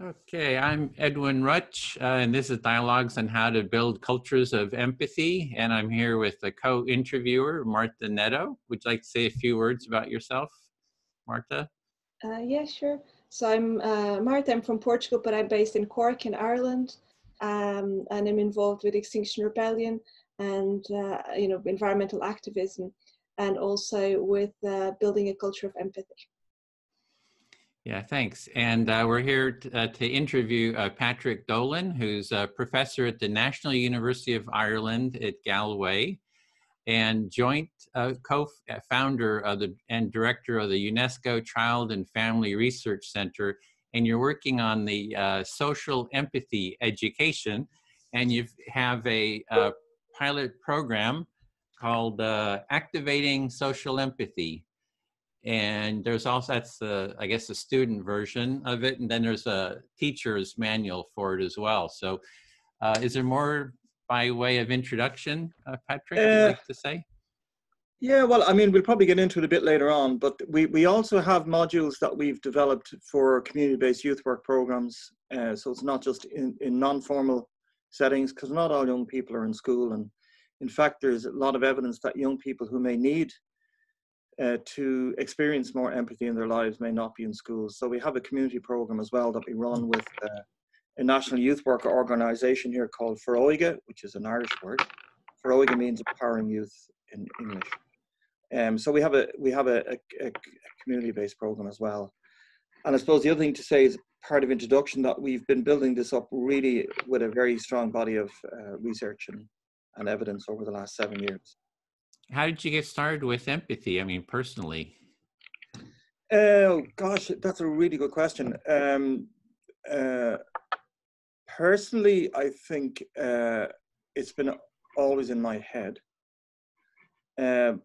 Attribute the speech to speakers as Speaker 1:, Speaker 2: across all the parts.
Speaker 1: Okay, I'm Edwin Rutsch, and this is Dialogues on How to Build Cultures of Empathy. And I'm here with the co-interviewer, Marta Neto. Would you like to say a few words about yourself, Marta?
Speaker 2: Yeah, sure. So I'm Marta. I'm from Portugal, but I'm based in Cork in Ireland, and I'm involved with Extinction Rebellion and environmental activism, and also with building a culture of empathy.
Speaker 1: Yeah, thanks. And we're here to interview Patrick Dolan, who's a professor at the National University of Ireland at Galway and joint co-founder of and director of the UNESCO Child and Family Research Center. And you're working on the social empathy education, and you have a pilot program called Activating Social Empathy. And there's also, that's the, I guess, the student version of it. And then there's a teacher's manual for it as well. So is there more by way of introduction, Patrick, you'd like to say?
Speaker 3: Yeah, well, I mean, we'll probably get into it a bit later on, but we also have modules that we've developed for community-based youth work programs. So it's not just in non-formal settings, because not all young people are in school. And in fact, there's a lot of evidence that young people who may need to experience more empathy in their lives may not be in schools. So we have a community program as well that we run with a national youth worker organization here called Feroige, which is an Irish word. Feroige means empowering youth in English. So we have a community-based program as well. And I suppose the other thing to say is part of introduction that we've been building this up really with a very strong body of research and evidence over the last 7 years.
Speaker 1: How did you get started with empathy? I mean, personally.
Speaker 3: Oh gosh, that's a really good question. Personally, I think it's been always in my head. But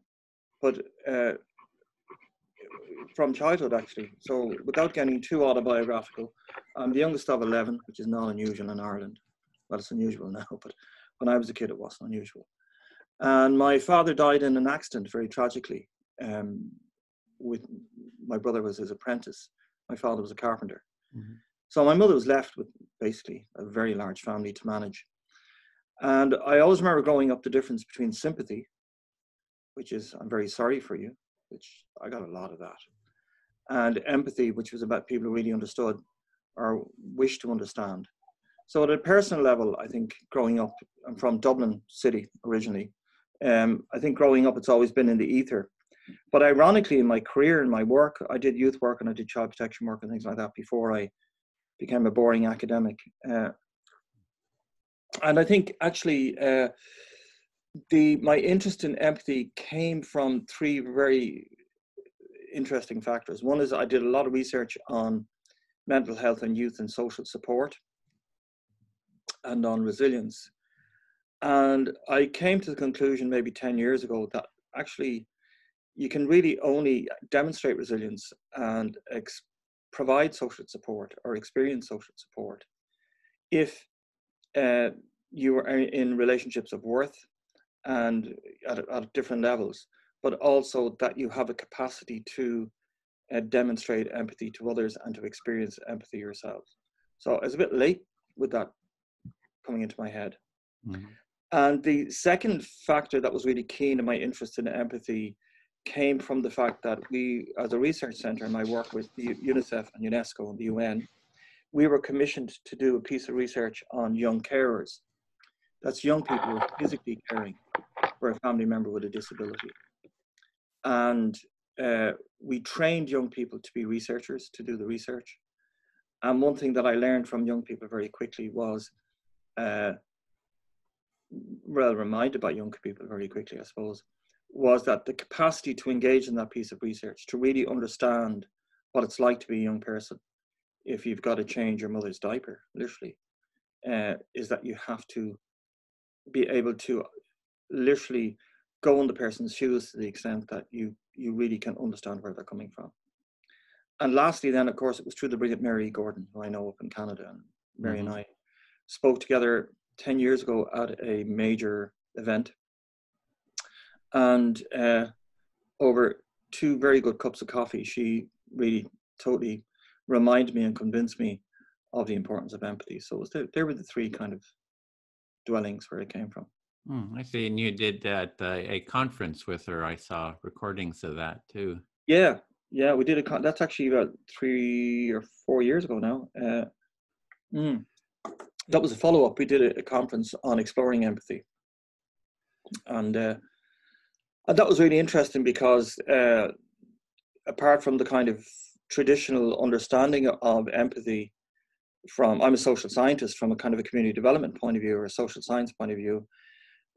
Speaker 3: from childhood, actually. So without getting too autobiographical, I'm the youngest of 11, which is not unusual in Ireland. Well, it's unusual now, but when I was a kid, it wasn't unusual. And my father died in an accident very tragically. With my brother was his apprentice. My father was a carpenter. Mm-hmm. So my mother was left with basically a very large family to manage. And I always remember growing up the difference between sympathy, which is, I'm very sorry for you, which I got a lot of that, and empathy, which was about people who really understood or wished to understand. So at a personal level, I think growing up, I'm from Dublin City originally. I think growing up, it's always been in the ether. But ironically, in my career, in my work, I did youth work and I did child protection work and things like that before I became a boring academic. And I think actually my interest in empathy came from three very interesting factors. One is I did a lot of research on mental health and youth and social support and on resilience. And I came to the conclusion maybe 10 years ago that actually you can really only demonstrate resilience and provide social support or experience social support if you are in relationships of worth and at different levels, but also that you have a capacity to demonstrate empathy to others and to experience empathy yourselves. So I was a bit late with that coming into my head. Mm-hmm. And the second factor that was really keen in my interest in empathy came from the fact that we, as a research center, and I work with the UNICEF and UNESCO and the UN, we were commissioned to do a piece of research on young carers. That's young people who are physically caring for a family member with a disability. And we trained young people to be researchers, to do the research. And one thing that I learned from young people very quickly was, reminded by young people very quickly, I suppose, was that the capacity to engage in that piece of research, to really understand what it's like to be a young person, if you've got to change your mother's diaper, literally, is that you have to be able to literally go in the person's shoes to the extent that you really can understand where they're coming from. And lastly, then, of course, it was through the brilliant Mary Gordon, who I know up in Canada. And Mary and I spoke together 10 years ago at a major event. And over 2 very good cups of coffee, she really totally reminded me and convinced me of the importance of empathy. So they were the three kind of dwellings where it came from.
Speaker 1: I see. And you did that a conference with her. I saw recordings of that too.
Speaker 3: Yeah, we did that's actually about 3 or 4 years ago now. That was a follow-up. We did a conference on exploring empathy, and that was really interesting because apart from the kind of traditional understanding of empathy I'm a social scientist, from a kind of a community development point of view or a social science point of view,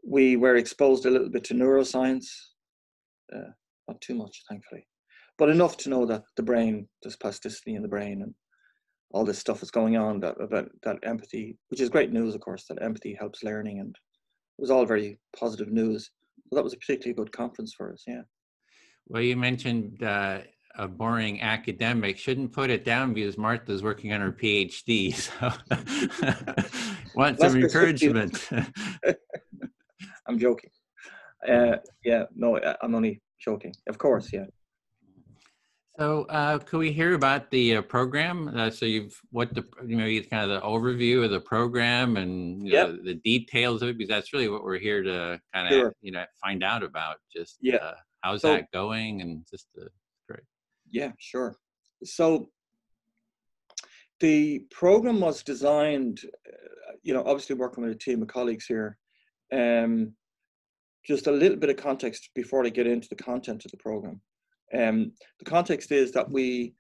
Speaker 3: we were exposed a little bit to neuroscience, not too much, thankfully, but enough to know that the brain, there's plasticity in the brain and all this stuff is going on, that empathy, which is great news, of course, that empathy helps learning, and it was all very positive news. So that was a particularly good conference for us, yeah.
Speaker 1: Well, you mentioned a boring academic. Shouldn't put it down because Marta's working on her PhD, so want some encouragement.
Speaker 3: I'm joking. Yeah, no, I'm only joking. Of course, yeah.
Speaker 1: So, could we hear about the program? So, kind of the overview of the program and the details of it, because that's really what we're here to kind of find out about. Just how's that going, and just great.
Speaker 3: Yeah, sure. So, the program was designed, obviously working with a team of colleagues here. Just a little bit of context before I get into the content of the program. The context is that we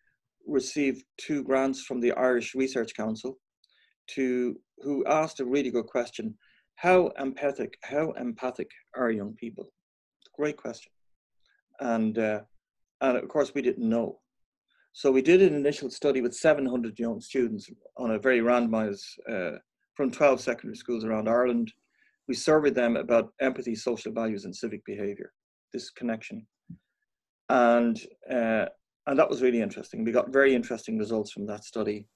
Speaker 3: received 2 grants from the Irish Research Council who asked a really good question: how empathic are young people? It's a great question, and of course we didn't know. So we did an initial study with 700 young students on a very randomized from 12 secondary schools around Ireland. We surveyed them about empathy, social values, and civic behavior, this connection. And that was really interesting. We got very interesting results from that study,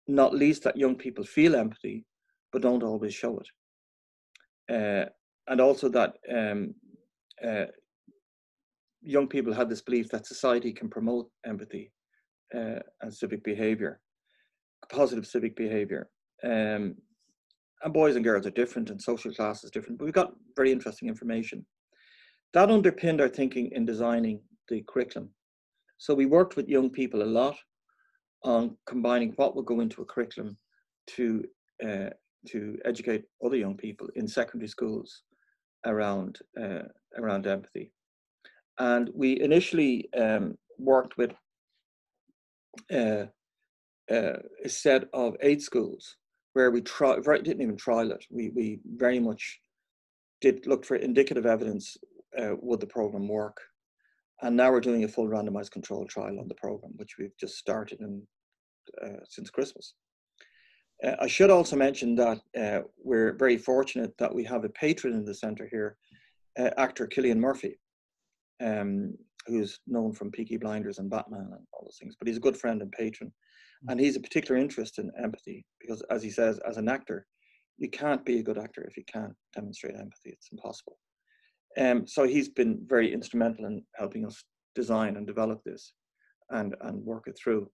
Speaker 3: not least that young people feel empathy, but don't always show it. And also that young people had this belief that society can promote empathy and civic behavior, positive civic behavior. And boys and girls are different, and social class is different, but we got very interesting information. That underpinned our thinking in designing the curriculum. So we worked with young people a lot on combining what would go into a curriculum to educate other young people in secondary schools around empathy. And we initially worked with a set of 8 schools where we didn't even trial it. We very much did look for indicative evidence. Would the program work? And now we're doing a full randomized controlled trial on the program, which we've just started since Christmas. I should also mention that we're very fortunate that we have a patron in the centre here, actor Cillian Murphy, who's known from Peaky Blinders and Batman and all those things, but he's a good friend and patron. And he's a particular interest in empathy because, as he says, as an actor, you can't be a good actor if you can't demonstrate empathy. It's impossible. So he's been very instrumental in helping us design and develop this and work it through.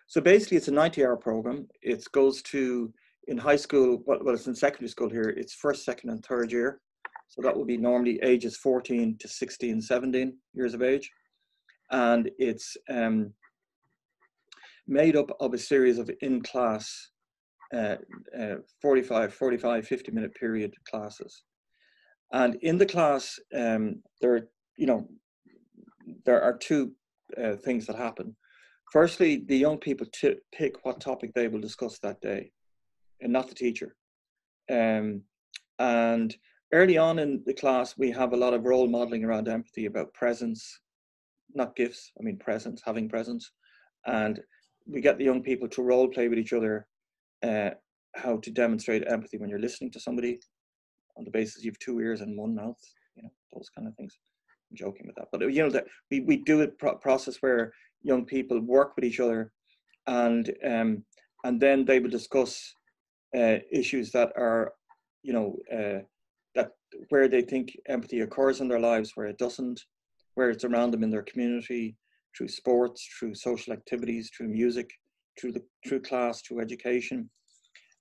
Speaker 3: So basically it's a 90-hour program. It goes to, in high school, well, it's in secondary school here, it's 1st, 2nd and 3rd year. So that would be normally ages 14 to 16, 17 years of age. And it's made up of a series of in-class 45, 50-minute period classes. And in the class, there are 2 things that happen. Firstly, the young people pick what topic they will discuss that day, and not the teacher. And early on in the class, we have a lot of role modeling around empathy, about presence, not gifts, I mean presence, having presence. And we get the young people to role play with each other, how to demonstrate empathy when you're listening to somebody, on the basis you have 2 ears and 1 mouth, those kind of things. I'm joking with that, but that we do a process where young people work with each other, and then they will discuss issues that are, that where they think empathy occurs in their lives, where it doesn't, where it's around them in their community, through sports, through social activities, through music, through class, through education,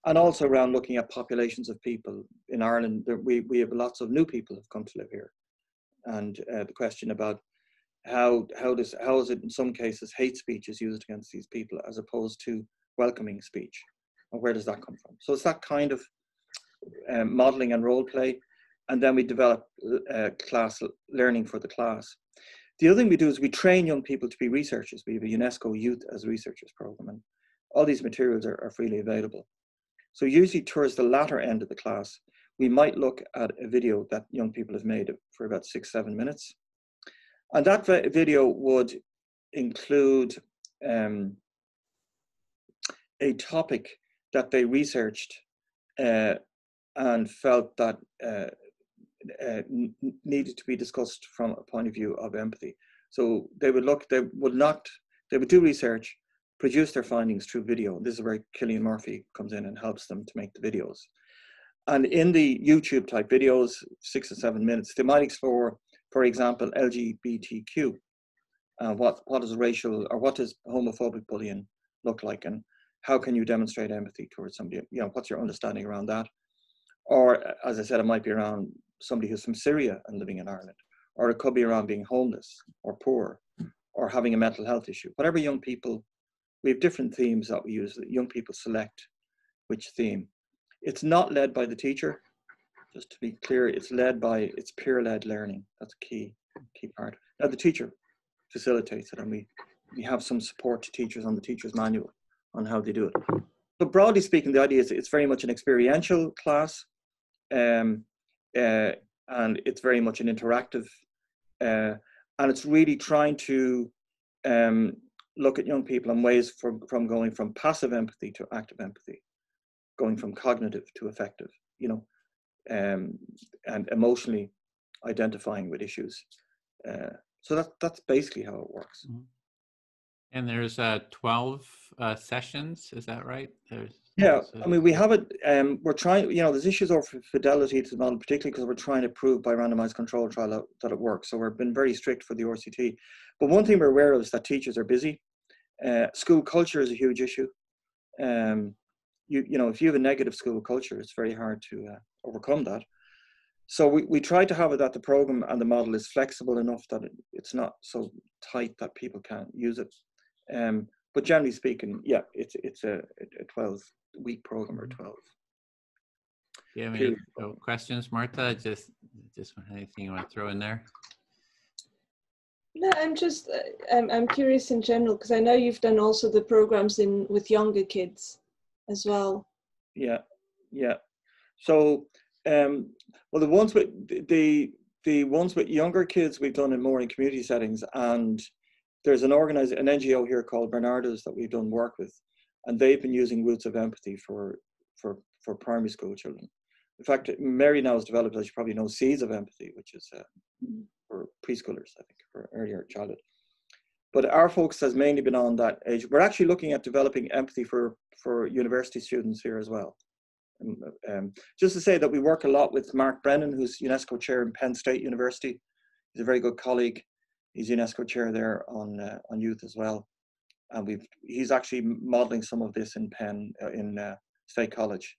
Speaker 3: and also around looking at populations of people in Ireland. We have lots of new people who've come to live here, and the question about how is it in some cases hate speech is used against these people as opposed to welcoming speech, and where does that come from? So it's that kind of modeling and role play, and then we develop class learning for the class. The other thing we do is we train young people to be researchers. We have a UNESCO Youth as Researchers program, and all these materials are freely available. So usually towards the latter end of the class, we might look at a video that young people have made for about 6-7 minutes. And that video would include a topic that they researched and felt that needed to be discussed from a point of view of empathy. So they would do research, produce their findings through video. This is where Cillian Murphy comes in and helps them to make the videos. And in the YouTube type videos, 6 or 7 minutes, they might explore, for example, LGBTQ. What is racial, or what does homophobic bullying look like, and how can you demonstrate empathy towards somebody? You know, what's your understanding around that? Or, as I said, it might be around somebody who's from Syria and living in Ireland, or it could be around being homeless or poor or having a mental health issue. Whatever young people, we have different themes that we use, that young people select which theme. It's not led by the teacher, just to be clear, it's peer-led learning. That's a key part. Now the teacher facilitates it, and we have some support to teachers on the teacher's manual on how they do it. But broadly speaking, the idea is it's very much an experiential class, and it's very much an interactive, and it's really trying to look at young people in ways from going from passive empathy to active empathy, going from cognitive to affective, you know, and emotionally identifying with issues. So that's basically how it works.
Speaker 1: Mm-hmm. And there's 12 sessions, is that right?
Speaker 3: I mean, we have it, we're trying, you know, there's issues over fidelity to the model, particularly because we're trying to prove by randomized control trial that it works. So we've been very strict for the RCT. But one thing we're aware of is that teachers are busy. School culture is a huge issue. You know, if you have a negative school culture, it's very hard to overcome that. So we try to have it that the program and the model is flexible enough that it's not so tight that people can't use it. But generally speaking, yeah, it's a 12-week program or 12.
Speaker 1: Do you have any questions, Marta? Just anything you want to throw in there?
Speaker 2: No, I'm curious in general, because I know you've done also the programs with younger kids as well.
Speaker 3: Yeah. So, well, the ones with younger kids we've done more in community settings, and there's an NGO here called Bernardo's that we've done work with, and they've been using roots of empathy for primary school children. In fact, Mary now has developed, as you probably know, Seeds of Empathy, which is for preschoolers, I think, for earlier childhood. But our focus has mainly been on that age. We're actually looking at developing empathy for university students here as well. Just to say that we work a lot with Mark Brennan, who's UNESCO chair in Penn State University. He's a very good colleague. He's UNESCO chair there on youth as well, and he's actually modeling some of this in Penn, in State College,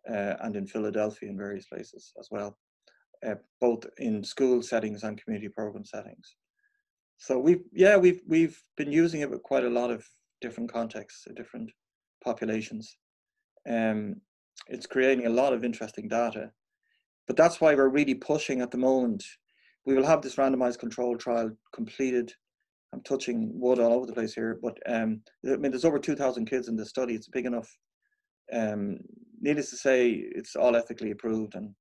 Speaker 3: and in Philadelphia and various places as well, both in school settings and community program settings. So we've been using it with quite a lot of different contexts, different populations. It's creating a lot of interesting data, but that's why we're really pushing at the moment. We will have this randomized control trial completed. I'm touching wood all over the place here, but I mean, there's over 2,000 kids in this study. It's big enough. Needless to say, it's all ethically approved, and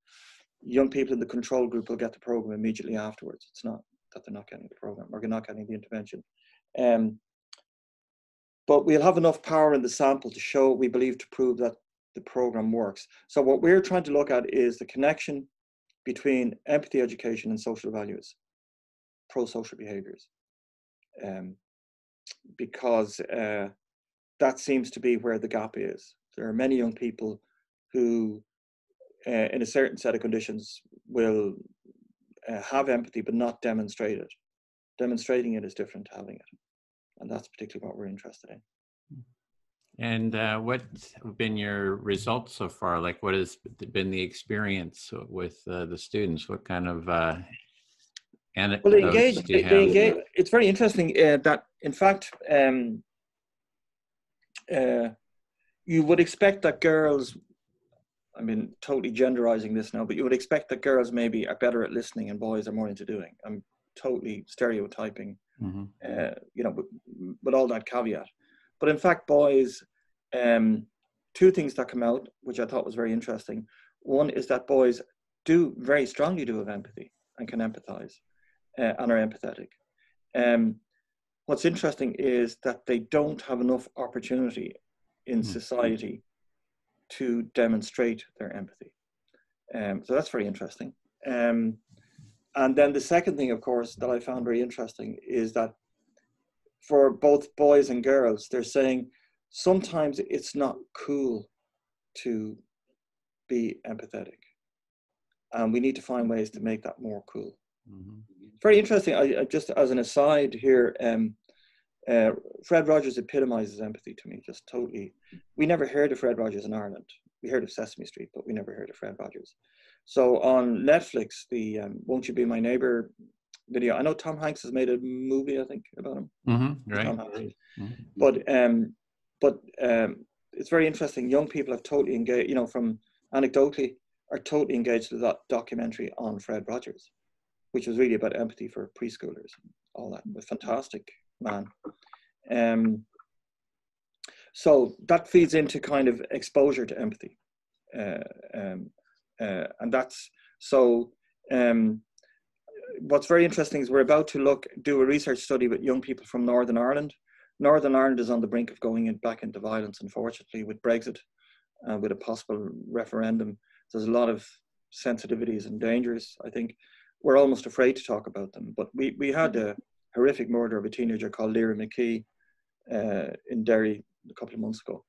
Speaker 3: young people in the control group will get the program immediately afterwards. It's not that they're not getting the program or they're not getting the intervention. But we'll have enough power in the sample to show, we believe, to prove that the program works. So what we're trying to look at is the connection between empathy education and social values, pro-social behaviors, because that seems to be where the gap is. There are many young people who, in a certain set of conditions, will have empathy but not demonstrate it. Demonstrating it is different to having it, and that's particularly what we're interested in.
Speaker 1: And what's been your results so far? Like, what has been the experience with the students? What kind of
Speaker 3: Well, they
Speaker 1: anecdotes
Speaker 3: engage.
Speaker 1: do you
Speaker 3: They
Speaker 1: have?
Speaker 3: engage. It's very interesting that, in fact, you would expect that girls, I mean, totally genderizing this now, but you would expect that girls maybe are better at listening and boys are more into doing. I'm totally stereotyping,
Speaker 1: Mm-hmm.
Speaker 3: you know, with all that caveat. But in fact, boys, two things that come out, which I thought was very interesting. One is that boys do very strongly do have empathy and can empathize and are empathetic. What's interesting is that they don't have enough opportunity in society to demonstrate their empathy. So that's very interesting. And then the second thing, of course, that I found very interesting is that for both boys and girls, they're saying sometimes it's not cool to be empathetic. And we need to find ways to make that more cool. Mm-hmm. Very interesting. I just as an aside here, Fred Rogers epitomizes empathy to me, just totally. We never heard of Fred Rogers in Ireland. We heard of Sesame Street, but we never heard of Fred Rogers. So on Netflix, the Won't You Be My Neighbor video, I know Tom Hanks has made a movie, I think, about him.
Speaker 1: Mm-hmm, right.
Speaker 3: Tom Hanks. Mm-hmm. But it's very interesting. Young people have totally engaged, you know, from anecdotally, are totally engaged with that documentary on Fred Rogers, which was really about empathy for preschoolers. All that was fantastic, man. So that feeds into kind of exposure to empathy. And that's so. What's very interesting is we're about to do a research study with young people from Northern Ireland. Northern Ireland is on the brink of going back into violence, unfortunately, with Brexit, with a possible referendum. There's a lot of sensitivities and dangers. I think we're almost afraid to talk about them. But we had a horrific murder of a teenager called Lyra McKee in Derry a couple of months ago.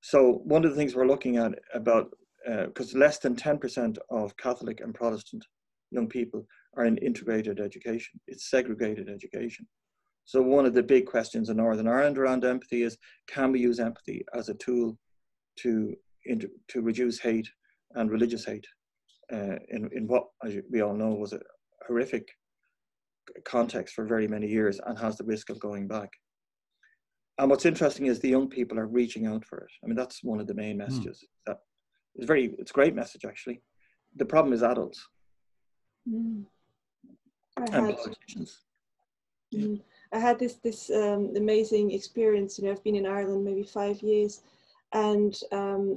Speaker 3: So one of the things we're looking at about, because less than 10% of Catholic and Protestant young people are in integrated education. It's segregated education. So one of the big questions in Northern Ireland around empathy is, can we use empathy as a tool to reduce hate and religious hate in what, as we all know, was a horrific context for very many years and has the risk of going back. And what's interesting is the young people are reaching out for it. I mean, that's one of the main messages. That it's a great message, actually. The problem is adults and politicians.
Speaker 2: I had this amazing experience. You know, I've been in Ireland maybe 5 years, and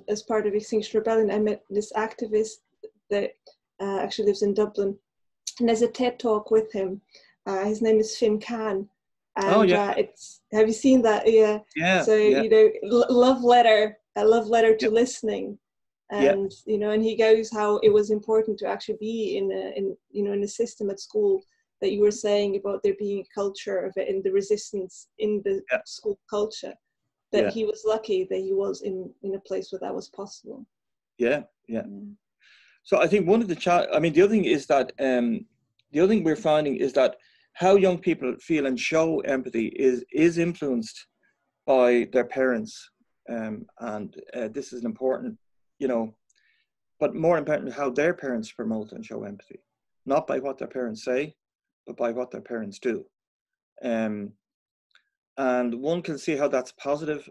Speaker 2: as part of Extinction Rebellion, I met this activist that actually lives in Dublin, and there's a TED talk with him. His name is Finn Khan. And have you seen that? Yeah. So you know, love letter to listening, and you know, and he goes how it was important to actually be in a system at school that you were saying about there being a culture of it and the resistance in the school culture. That he was lucky that he was in a place where that was possible. Yeah.
Speaker 3: So I think one of the the other thing is that the other thing we're finding is that how young people feel and show empathy is influenced by their parents, and this is an important, you know, but more important how their parents promote and show empathy, not by what their parents say, but by what their parents do, and one can see how that's positive.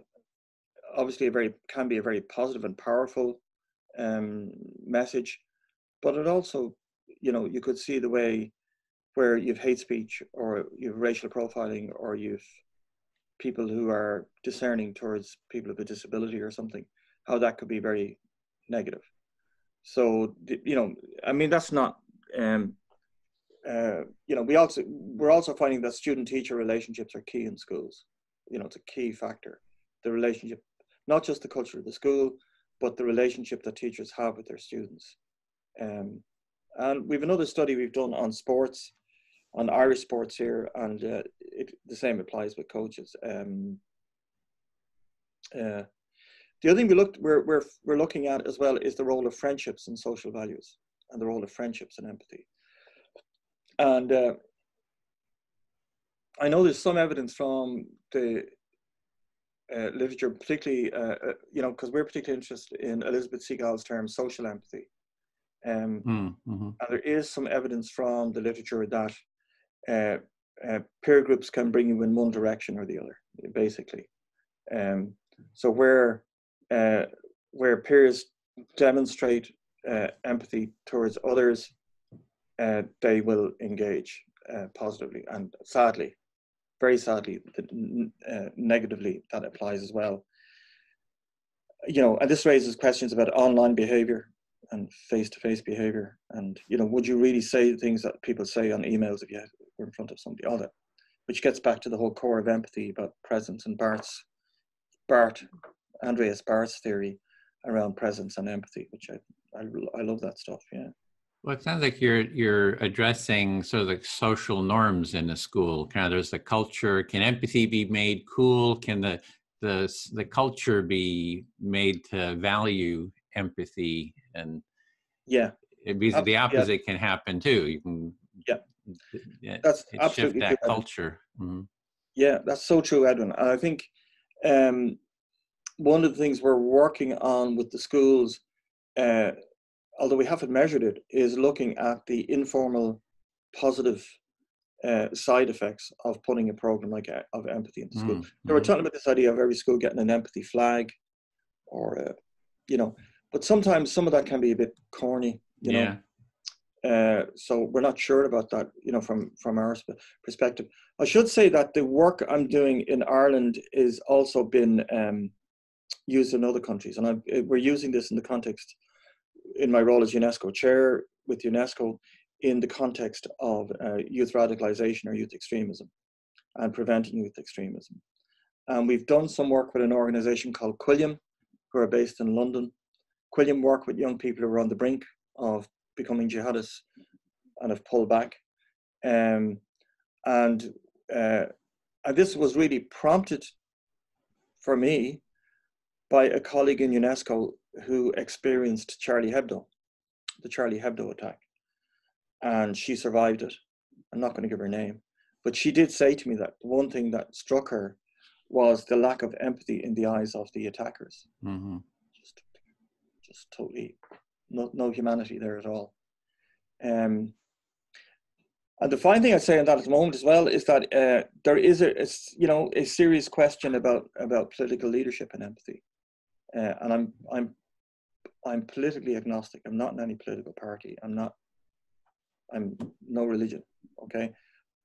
Speaker 3: Obviously, can be a very positive and powerful message, but it also, you know, you could see the way where you've hate speech or you've racial profiling or you've people who are discerning towards people with a disability or something, how that could be very negative. So, you know, I mean, that's not, you know, we're also finding that student-teacher relationships are key in schools. You know, it's a key factor. The relationship, not just the culture of the school, but the relationship that teachers have with their students. And we've another study we've done on sports, on Irish sports here, and the same applies with coaches. The other thing we're looking at as well is the role of friendships and social values, and the role of friendships and empathy. And I know there's some evidence from the literature, particularly, you know, because we're particularly interested in Elizabeth Seagal's term social empathy. And there is some evidence from the literature that peer groups can bring you in one direction or the other, basically. So where peers demonstrate empathy towards others, they will engage positively, and sadly, very sadly, negatively, that applies as well. You know, and this raises questions about online behavior and face-to-face behavior. And, you know, would you really say things that people say on emails if you were in front of somebody? All that, which gets back to the whole core of empathy about presence and Andreas Barth's theory around presence and empathy, which I love that stuff. Yeah.
Speaker 1: Well, it sounds like you're addressing sort of the social norms in a school. Kind of, there's the culture. Can empathy be made cool? Can the culture be made to value empathy? And
Speaker 3: yeah,
Speaker 1: because the opposite can happen too. You can
Speaker 3: that's absolutely
Speaker 1: shift that
Speaker 3: true,
Speaker 1: culture.
Speaker 3: Yeah, that's so true, Edwin. And I think one of the things we're working on with the schools, although we haven't measured it, is looking at the informal positive side effects of putting a program like of empathy into school. So we're talking about this idea of every school getting an empathy flag, or you know, but sometimes some of that can be a bit corny, you know. So we're not sure about that, you know, from our perspective. I should say that the work I'm doing in Ireland is also been used in other countries, and we're using this in the context, in my role as UNESCO chair with UNESCO, in the context of youth radicalization or youth extremism and preventing youth extremism. And we've done some work with an organization called Quilliam, who are based in London. Quilliam work with young people who are on the brink of becoming jihadists and have pulled back. And this was really prompted for me by a colleague in UNESCO who experienced the Charlie Hebdo attack. And she survived it. I'm not going to give her name, but she did say to me that one thing that struck her was the lack of empathy in the eyes of the attackers. Just totally, no humanity there at all. And the fine thing I'd say on that at the moment as well is that there is a serious question about political leadership and empathy. And I'm politically agnostic. I'm not in any political party. I'm no religion, okay?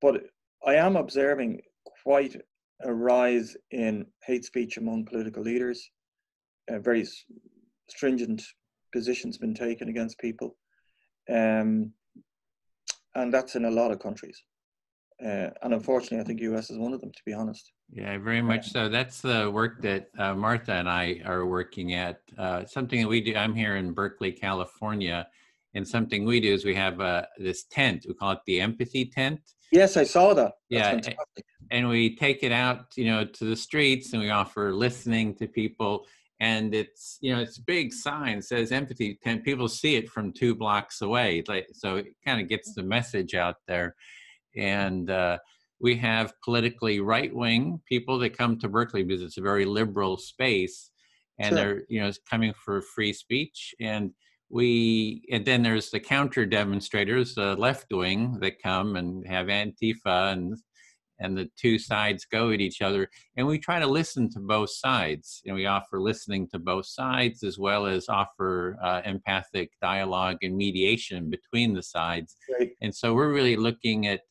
Speaker 3: But I am observing quite a rise in hate speech among political leaders. Very stringent positions been taken against people. And that's in a lot of countries. And unfortunately, I think the US is one of them, to be honest.
Speaker 1: Yeah, very much so. That's the work that Marta and I are working at. Something that we do, I'm here in Berkeley, California, and something we do is we have this tent. We call it the empathy tent.
Speaker 3: Yes, I saw that. That's
Speaker 1: fantastic. And we take it out, you know, to the streets, and we offer listening to people. And it's, you know, it's a big sign, says empathy tent. People see it from 2 blocks away. So it kind of gets the message out there. And we have politically right-wing people that come to Berkeley because it's a very liberal space, and they're, you know, coming for free speech. And then there's the counter demonstrators, the left wing, that come and have Antifa, and the two sides go at each other. And we try to listen to both sides, and we offer listening to both sides, as well as offer empathic dialogue and mediation between the sides.
Speaker 3: Right.
Speaker 1: And so we're really looking at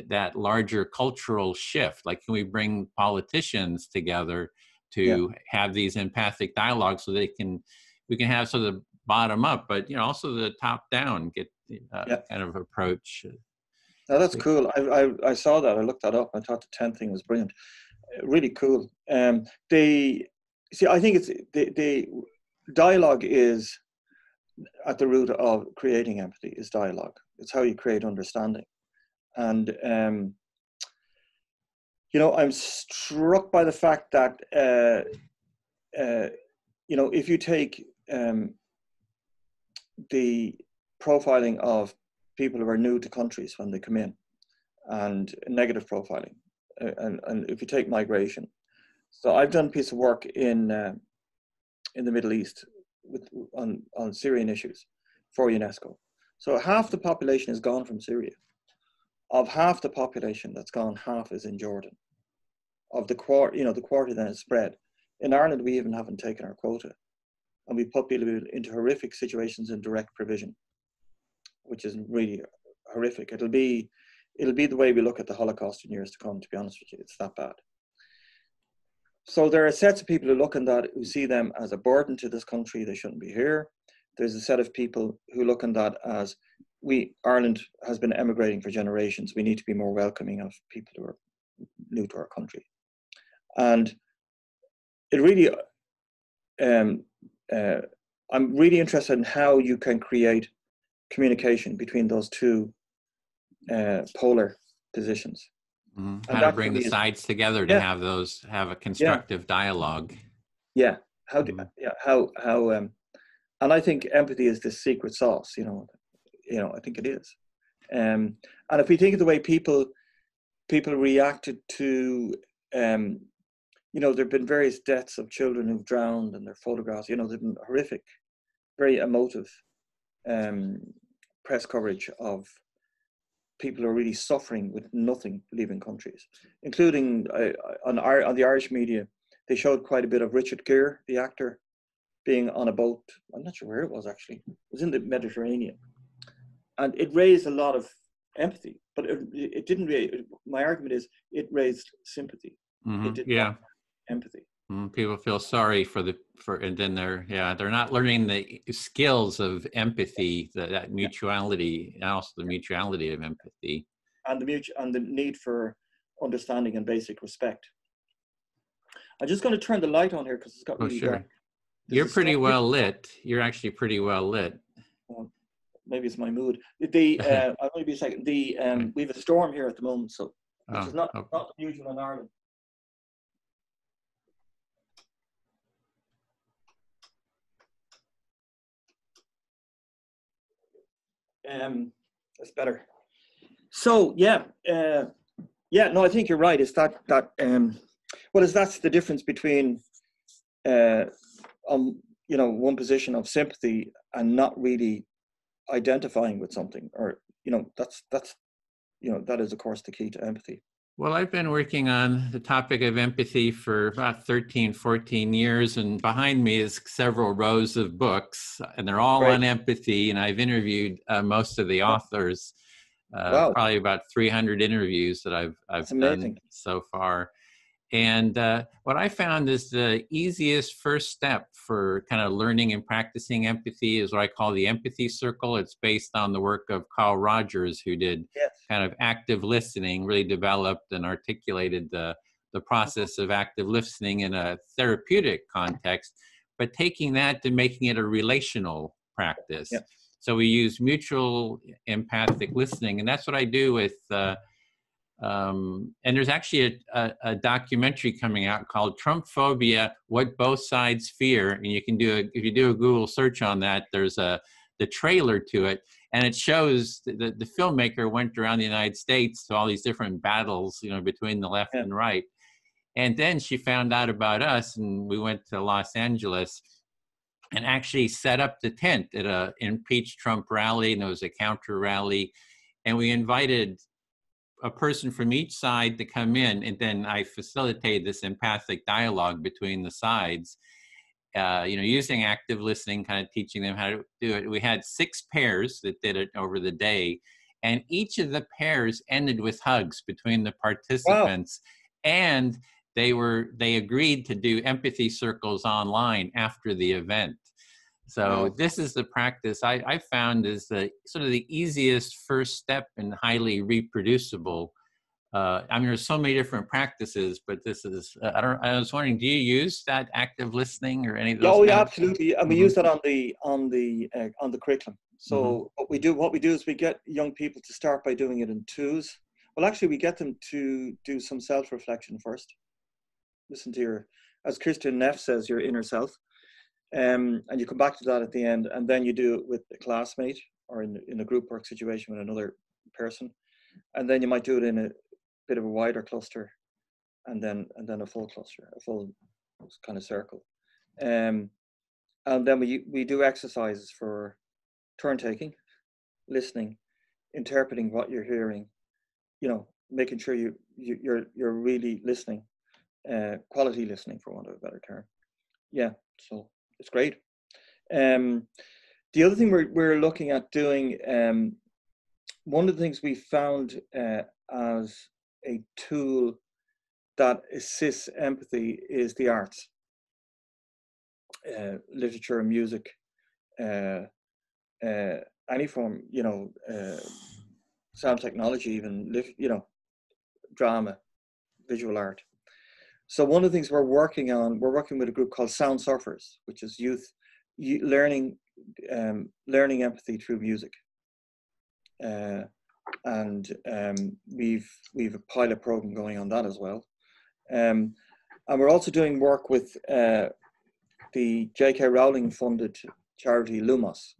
Speaker 1: that larger cultural shift. Like, can we bring politicians together to have these empathic dialogues so we can have sort of the bottom up, but, you know, also the top down, get kind of approach.
Speaker 3: No, that's cool. I saw that. I looked that up. I thought the 10th thing was brilliant. Really cool. I think it's the dialogue is at the root of creating empathy. Is dialogue. It's how you create understanding. And you know, I'm struck by the fact that you know, if you take the profiling of people who are new to countries when they come in, and negative profiling, and if you take migration, So I've done a piece of work in the Middle East on Syrian issues for UNESCO. So half the population is gone from Syria. Of half the population that's gone, half is in Jordan. Of the quarter, the quarter then is spread. In Ireland, we even haven't taken our quota, and we put people into horrific situations in direct provision, which is really horrific. It'll be the way we look at the Holocaust in years to come. To be honest with you, it's that bad. So there are sets of people who look at that, who see them as a burden to this country. They shouldn't be here. There's a set of people who look at that as Ireland has been emigrating for generations. We need to be more welcoming of people who are new to our country. And it really, I'm really interested in how you can create communication between those two polar positions.
Speaker 1: Mm-hmm. How to bring the sides together to have a constructive dialogue.
Speaker 3: Yeah. And I think empathy is the secret sauce. I think it is. And if we think of the way people reacted to, there have been various deaths of children who've drowned and their photographs. There've been horrific, very emotive press coverage of people who are really suffering with nothing leaving countries, including on the Irish media. They showed quite a bit of Richard Gere, the actor, being on a boat. I'm not sure where it was actually. It was in the Mediterranean. And it raised a lot of empathy, but it didn't really, my argument is it raised sympathy.
Speaker 1: Mm-hmm.
Speaker 3: It did not empathy.
Speaker 1: People feel sorry and then they're not learning the skills of empathy, that mutuality, and also the mutuality of empathy.
Speaker 3: And the need for understanding and basic respect. I'm just going to turn the light on here because it's got really dark.
Speaker 1: You're pretty well lit. You're actually pretty well lit.
Speaker 3: Maybe it's my mood. I'll only be a second. We have a storm here at the moment, so which is not unusual in Ireland. That's better. So no, I think you're right. It's that's the difference between one position of sympathy and not really identifying with something, or that is of course the key to empathy.
Speaker 1: Well, I've been working on the topic of empathy for about 13, 14 years, and behind me is several rows of books, and they're all on empathy, and I've interviewed most of the authors, probably about 300 interviews that I've done so far. And what I found is the easiest first step for kind of learning and practicing empathy is what I call the empathy circle. It's based on the work of Carl Rogers, who did kind of active listening, really developed and articulated the process of active listening in a therapeutic context, but taking that to making it a relational practice. Yeah. So we use mutual empathic listening, and that's what I do with and there's actually a documentary coming out called Trump Phobia, What Both Sides Fear. And you can if you do a Google search on that, there's the trailer to it. And it shows the filmmaker went around the United States to all these different battles, between the left and right. And then she found out about us, and we went to Los Angeles and actually set up the tent at a impeach Trump rally, and there was a counter rally. And we invited a person from each side to come in, and then I facilitated this empathic dialogue between the sides, using active listening, kind of teaching them how to do it. We had 6 pairs that did it over the day, and each of the pairs ended with hugs between the participants. Wow. And they agreed to do empathy circles online after the event. So this is the practice I found is the sort of the easiest first step and highly reproducible. There's so many different practices, but this is, I was wondering, do you use that active listening or any of those?
Speaker 3: Oh, yeah, absolutely. And we use that on the curriculum. So what we do is we get young people to start by doing it in 2s. Well, actually, we get them to do some self-reflection first. Listen to as Christian Neff says, your inner self. And you come back to that at the end, and then you do it with a classmate or in a group work situation with another person. And then you might do it in a bit of a wider cluster and then a full cluster, a full kind of circle. And then we do exercises for turn taking, listening, interpreting what you're hearing, making sure you're really listening, quality listening, for want of a better term. Yeah, so it's great. The other thing we're looking at doing, one of the things we found as a tool that assists empathy is the arts, literature, music, any form, sound technology, even, drama, visual art. So one of the things we're working with a group called Sound Surfers, which is youth learning empathy through music. And we've a pilot program going on that as well. And we're also doing work with the J.K. Rowling funded charity Lumos.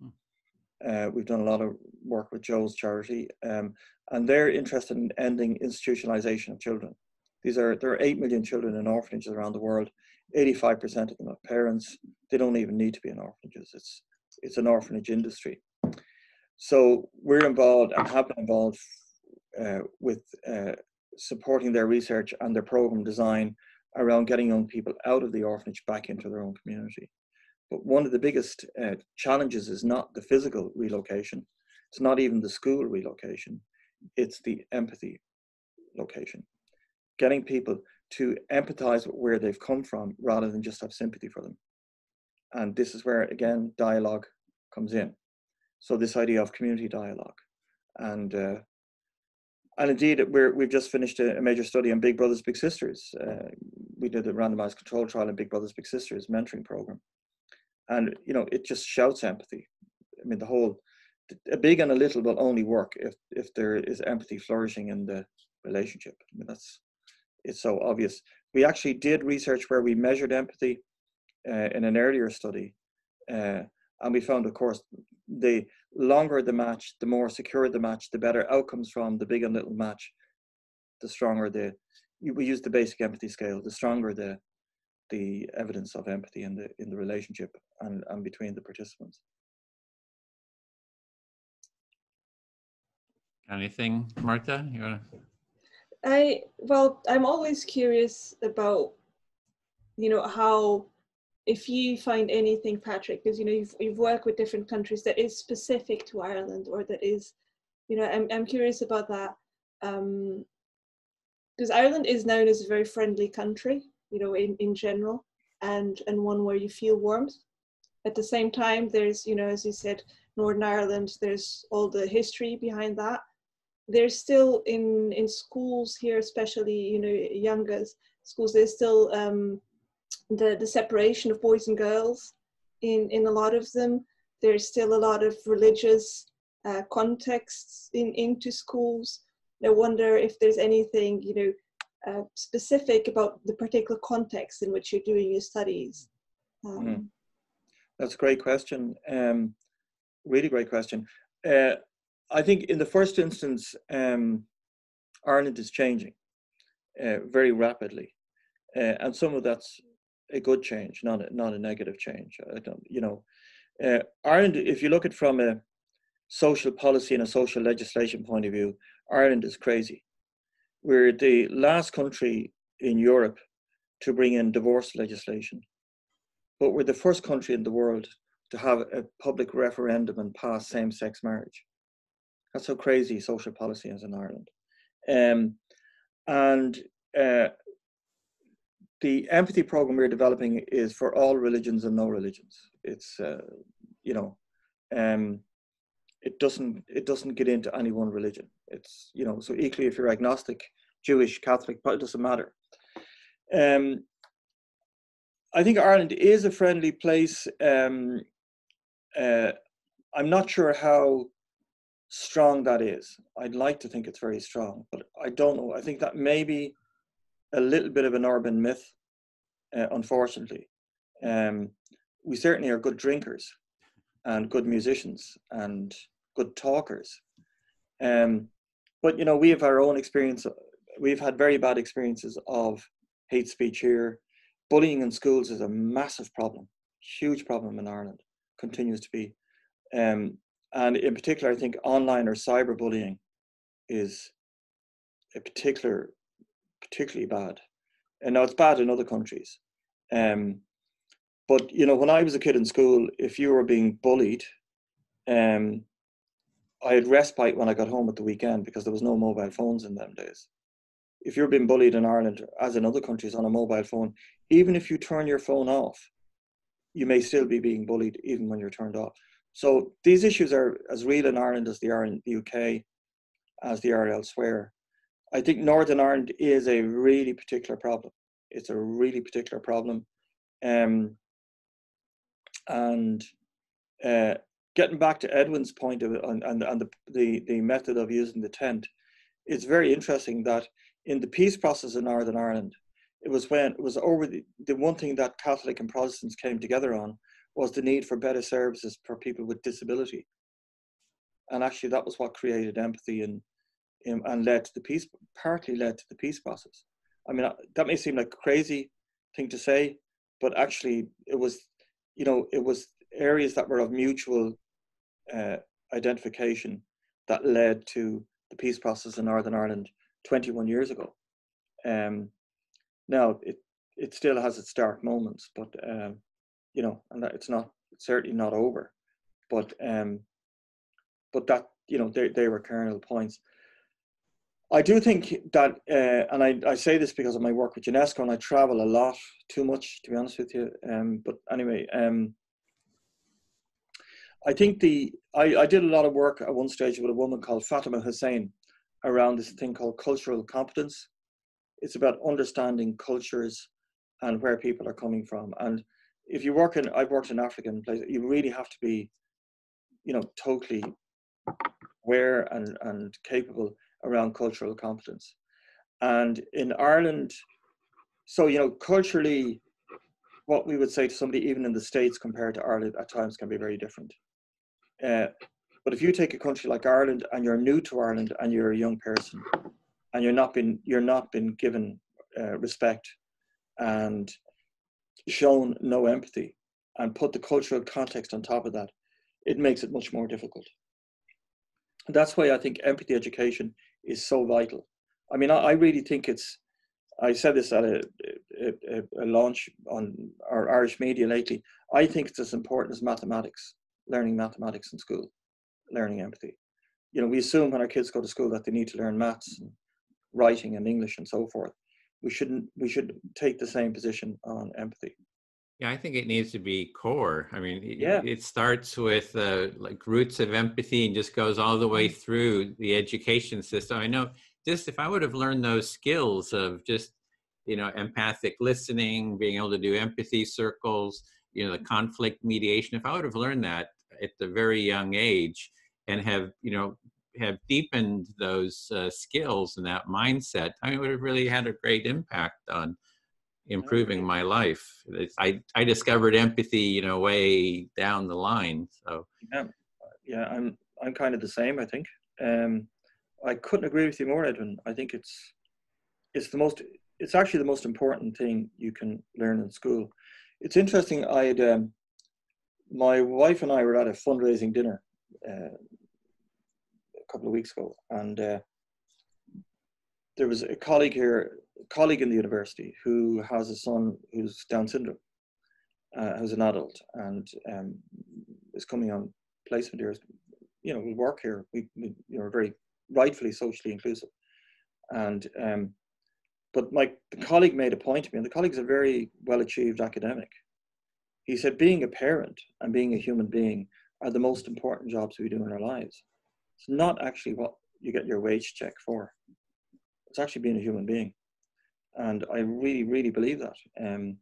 Speaker 3: We've done a lot of work with Joe's charity, and they're interested in ending institutionalization of children. There are 8 million children in orphanages around the world. 85% of them have parents. They don't even need to be in orphanages. It's an orphanage industry. So we're involved and have been involved with supporting their research and their program design around getting young people out of the orphanage back into their own community. But one of the biggest challenges is not the physical relocation. It's not even the school relocation. It's the empathy location. Getting people to empathize with where they've come from rather than just have sympathy for them. And this is where, again, dialogue comes in. So this idea of community dialogue. And indeed, we've just finished a major study on Big Brothers, Big Sisters. We did a randomized control trial in Big Brothers, Big Sisters mentoring program. And, it just shouts empathy. I mean, a big and a little will only work if there is empathy flourishing in the relationship. I mean, it's so obvious. We actually did research where we measured empathy in an earlier study. And we found, of course, the longer the match, the more secure the match, the better outcomes from the big and little match, the stronger we use the basic empathy scale, the stronger the evidence of empathy in the relationship and between the participants.
Speaker 1: Anything, Marta? You want to?
Speaker 2: I'm always curious about, how, if you find anything, Patrick, because you've worked with different countries that is specific to Ireland, or that is, I'm curious about that, because Ireland is known as a very friendly country, in general, and one where you feel warmth. At the same time, there's, as you said, Northern Ireland, there's all the history behind that. There's still in schools here, especially, younger schools, there's still the separation of boys and girls in a lot of them. There's still a lot of religious contexts into schools. I wonder if there's anything, specific about the particular context in which you're doing your studies.
Speaker 3: That's a great question. Really great question. I think in the first instance, Ireland is changing very rapidly, and some of that's a good change, not a negative change. Ireland, if you look at it from a social policy and a social legislation point of view, Ireland is crazy. We're the last country in Europe to bring in divorce legislation, but we're the first country in the world to have a public referendum and pass same-sex marriage. That's how crazy social policy is in Ireland. The empathy program we're developing is for all religions and no religions. It's, it doesn't get into any one religion. It's, so equally if you're agnostic, Jewish, Catholic, it doesn't matter. I think Ireland is a friendly place. I'm not sure how strong that is. I'd like to think it's very strong, but I don't know. I think that may be a little bit of an urban myth, unfortunately. We certainly are good drinkers and good musicians and good talkers. But, we have our own experience we've had very bad experiences of hate speech here. Bullying in schools is a massive problem, huge problem in Ireland, continues to be. And in particular, I think online or cyberbullying is a particularly bad. And now it's bad in other countries. But, you know, when I was a kid in school, if you were being bullied, I had respite when I got home at the weekend because there was no mobile phones in them days. If you're being bullied in Ireland, as in other countries, on a mobile phone, even if you turn your phone off, you may still be being bullied even when you're turned off. So these issues are as real in Ireland as they are in the UK, as they are elsewhere. I think Northern Ireland is a really particular problem. It's a really particular problem. And getting back to Edwin's point of it, and the method of using the tent, it's very interesting that in the peace process in Northern Ireland, it was over the one thing that Catholic and Protestants came together on was the need for better services for people with disability. And actually that was what created empathy and led to the peace, partly led to the peace process. I mean, that may seem like a crazy thing to say, but actually it was, you know, it was areas that were of mutual identification that led to the peace process in Northern Ireland 21 years ago. Now it still has its dark moments, but you know, and that it's certainly not over. But that, you know, they were kernel points. I do think that, and I say this because of my work with UNESCO, and I travel a lot, too much, to be honest with you. But anyway, I think I did a lot of work at one stage with a woman called Fatima Hussein around this thing called cultural competence. It's about understanding cultures and where people are coming from. And if you I've worked in African places, you really have to be, you know, totally aware and capable around cultural competence. And in Ireland, so, you know, culturally, what we would say to somebody, even in the States compared to Ireland, at times can be very different. But if you take a country like Ireland and you're new to Ireland and you're a young person and you're not been given respect and shown no empathy and put the cultural context on top of that, it makes it much more difficult. And that's why I think empathy education is so vital. I mean, I really think I said this at a launch on our Irish media lately, I think it's as important as mathematics, learning mathematics in school, learning empathy. You know, we assume when our kids go to school that they need to learn maths and writing and English and so forth. We should take the same position on empathy.
Speaker 1: Yeah, I think it needs to be core. I mean,
Speaker 3: Yeah.
Speaker 1: it starts with like roots of empathy and just goes all the way through the education system. I know just if I would have learned those skills of just, you know, empathic listening, being able to do empathy circles, you know, the conflict mediation, if I would have learned that at the very young age and have deepened those skills and that mindset, I mean, it would have really had a great impact on improving my life. I discovered empathy, you know, way down the line. So
Speaker 3: yeah, I'm kind of the same, I think. I couldn't agree with you more, Edwin. I think it's actually the most important thing you can learn in school. It's interesting. My wife and I were at a fundraising dinner a couple of weeks ago, and there was a colleague in the university who has a son who's Down syndrome, who's an adult, and is coming on placement here. You know, we work here. We are very rightfully socially inclusive, and but the colleague made a point to me, and the colleague's a very well-achieved academic. He said, being a parent and being a human being are the most important jobs we do in our lives. It's not actually what you get your wage check for. It's actually being a human being. And I really, really believe that. And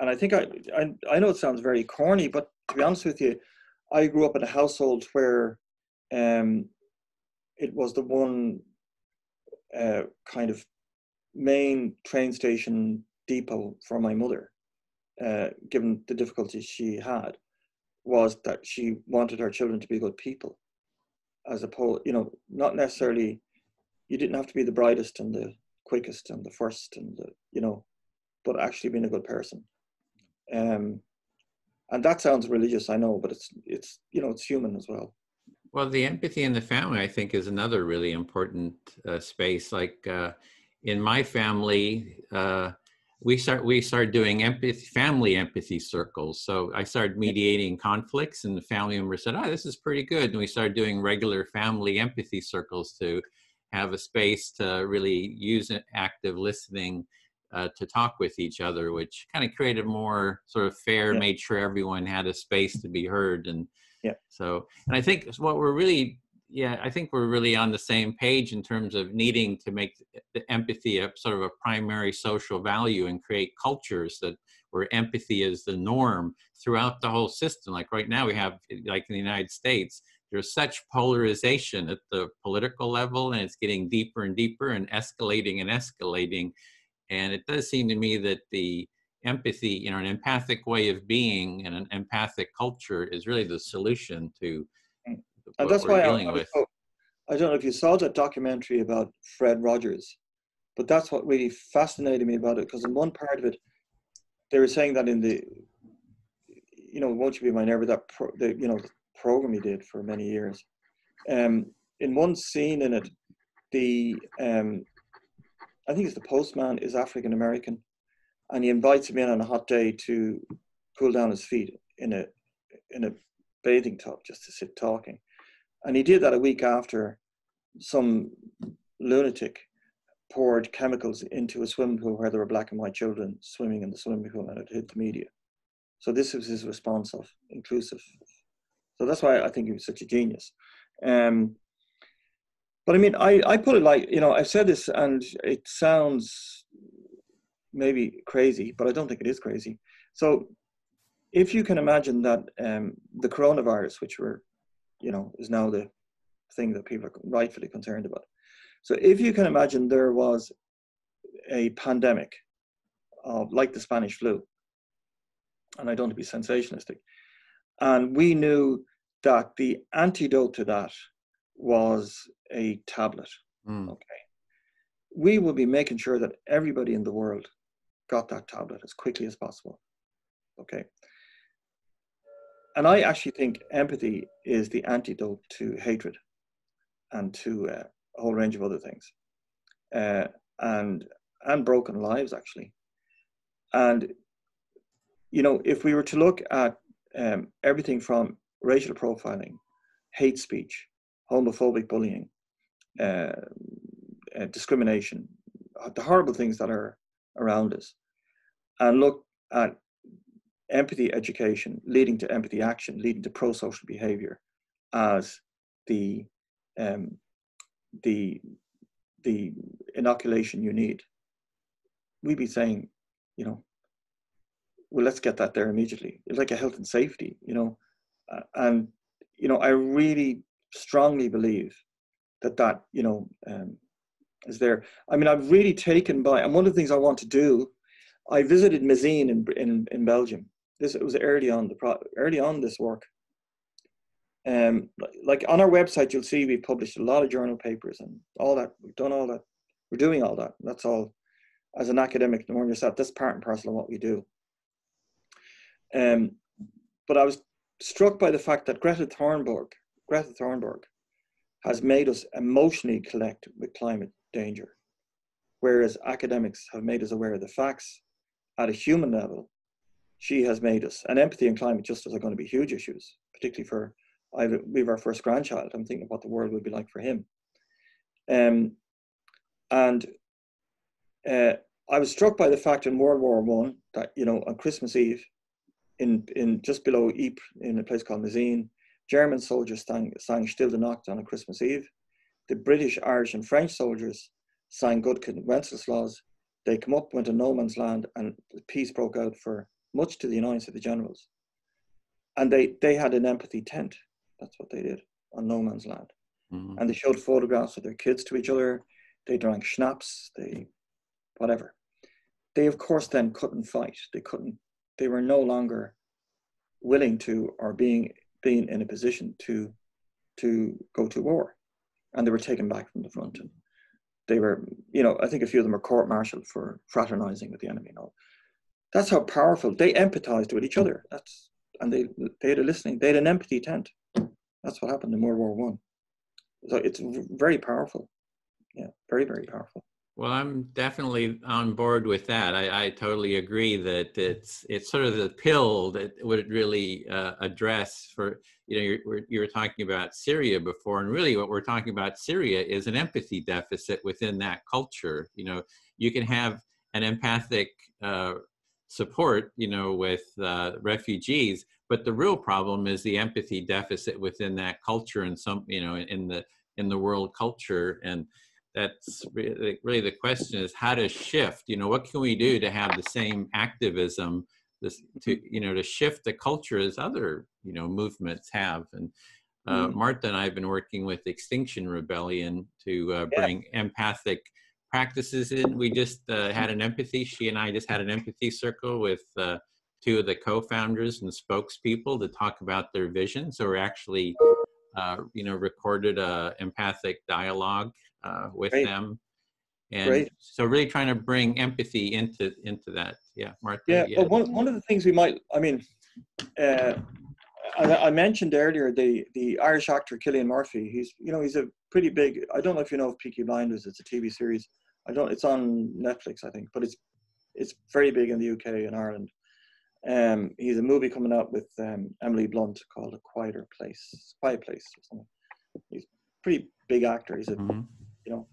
Speaker 3: I think I know it sounds very corny, but to be honest with you, I grew up in a household where it was the one kind of main train station depot for my mother, given the difficulties she had, was that she wanted her children to be good people, as opposed, you know, not necessarily you didn't have to be the brightest and the quickest and the first and the, you know, but actually being a good person. And that sounds religious, I know, but it's you know, it's human as well.
Speaker 1: Well, the empathy in the family, I think, is another really important space. Like in my family, we started doing family empathy circles. So I started mediating conflicts, and the family members said, "Oh, this is pretty good." And we started doing regular family empathy circles to have a space to really use active listening to talk with each other, which kind of created more sort of fair,
Speaker 3: Yeah.
Speaker 1: made sure everyone had a space to be heard. And
Speaker 3: yeah.
Speaker 1: So, and I think what we're really, I think we're really on the same page in terms of needing to make the empathy a sort of a primary social value and create cultures that where empathy is the norm throughout the whole system. Like right now we have, like in the United States, there's such polarization at the political level, and it's getting deeper and deeper and escalating and escalating. And it does seem to me that the empathy, you know, an empathic way of being and an empathic culture is really the solution to
Speaker 3: And
Speaker 1: what
Speaker 3: that's
Speaker 1: we're
Speaker 3: why
Speaker 1: dealing with.
Speaker 3: I don't know if you saw that documentary about Fred Rogers, but that's what really fascinated me about it, because in one part of it, they were saying that in the, you know, Won't You Be My Neighbor, that you know, the program he did for many years. In one scene in it, the I think it's the postman is African American, and he invites him in on a hot day to cool down his feet in a bathing tub just to sit talking. And he did that a week after some lunatic poured chemicals into a swimming pool where there were black and white children swimming in the swimming pool, and it hit the media. So this was his response of inclusive. So that's why I think he was such a genius. But I mean, I put it like, you know, I've said this and it sounds maybe crazy, but I don't think it is crazy. So if you can imagine that the coronavirus, which you know, is now the thing that people are rightfully concerned about. So if you can imagine there was a pandemic of like the Spanish flu, and I don't want to be sensationalistic, and we knew that the antidote to that was a tablet, okay, we would be making sure that everybody in the world got that tablet as quickly as possible, okay? And I actually think empathy is the antidote to hatred and to a whole range of other things, and broken lives, actually. And, you know, if we were to look at everything from racial profiling, hate speech, homophobic bullying, discrimination, the horrible things that are around us, and look at empathy education leading to empathy action, leading to pro-social behavior as the inoculation you need, we'd be saying, you know, well, let's get that there immediately. It's like a health and safety, you know, and, you know, I really strongly believe that, you know, is there. I mean, I've really taken by, and one of the things I want to do, I visited Mezine in Belgium. It was early on this work. Like on our website, you'll see we've published a lot of journal papers and all that. We've done all that. We're doing all that. That's all. As an academic, knowing yourself, that's part and parcel of what we do. But I was struck by the fact that Greta Thunberg has made us emotionally connect with climate danger, whereas academics have made us aware of the facts at a human level. She has made us, and empathy and climate justice are going to be huge issues, particularly for, we have our first grandchild. I'm thinking of what the world would be like for him. I was struck by the fact in World War I that, you know, on Christmas Eve, in just below Ypres, in a place called Mezine, German soldiers sang Still the Nacht on a Christmas Eve. The British, Irish, and French soldiers sang Godkin Wenceslas. They come up, went to no man's land, and peace broke out for much to the annoyance of the generals. And they had an empathy tent. That's what they did on no man's land. Mm-hmm. And they showed photographs of their kids to each other. They drank schnapps, whatever. They, of course, then couldn't fight. They were no longer willing to, or being in a position to go to war. And they were taken back from the front. they were, you know, I think a few of them were court-martialed for fraternizing with the enemy. You know, that's how powerful they empathized with each other. And they had a listening, they had an empathy tent. That's what happened in World War One. So it's very powerful. Yeah, very, very powerful.
Speaker 1: Well, I'm definitely on board with that. I totally agree that it's sort of the pill that would really address for, you know, you were talking about Syria before, and really what we're talking about Syria is an empathy deficit within that culture. You know, you can have an empathic support, you know, with refugees, but the real problem is the empathy deficit within that culture and some, you know, in the world culture. And that's really the question is how to shift, you know, what can we do to have the same activism, this, to, you know, to shift the culture as other, you know, movements have. And Marta and I have been working with Extinction Rebellion to bring empathic practices in. We just had an empathy, she and I just had an empathy circle with two of the co-founders and spokespeople to talk about their vision. So we're actually, you know, recorded a empathic dialogue with them, and so really trying to bring empathy into that. Yeah, Marta.
Speaker 3: Yeah, but one of the things we might, I mean, I mentioned earlier the Irish actor Cillian Murphy. He's, you know, he's a pretty big. I don't know if you know of Peaky Blinders. It's a TV series. It's on Netflix, I think, but it's very big in the UK and Ireland. He's a movie coming out with Emily Blunt called A Quiet Place or something. He's a pretty big actor. He's a, you know,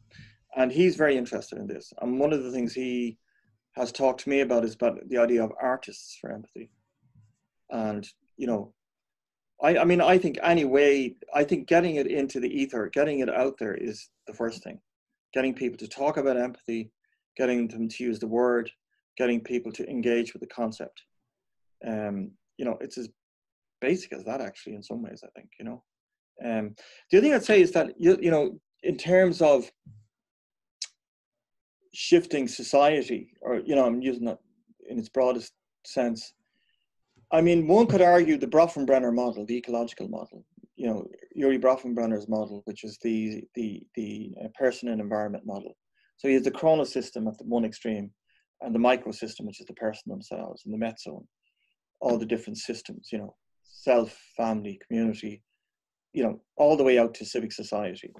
Speaker 3: and he's very interested in this. And one of the things he has talked to me about is about the idea of artists for empathy. And, you know, I mean, I think getting it into the ether, getting it out there is the first thing. Getting people to talk about empathy, getting them to use the word, getting people to engage with the concept. You know, it's as basic as that, actually, in some ways, I think, you know. The other thing I'd say is that, you know, in terms of shifting society, or, you know, I'm using that in its broadest sense. I mean, one could argue the Bronfenbrenner model, the ecological model, you know, Yuri Bronfenbrenner's model, which is the person and environment model. So he has the chronosystem at the one extreme, and the microsystem, which is the person themselves, and the metzone, all the different systems, you know, self, family, community, you know, all the way out to civic society.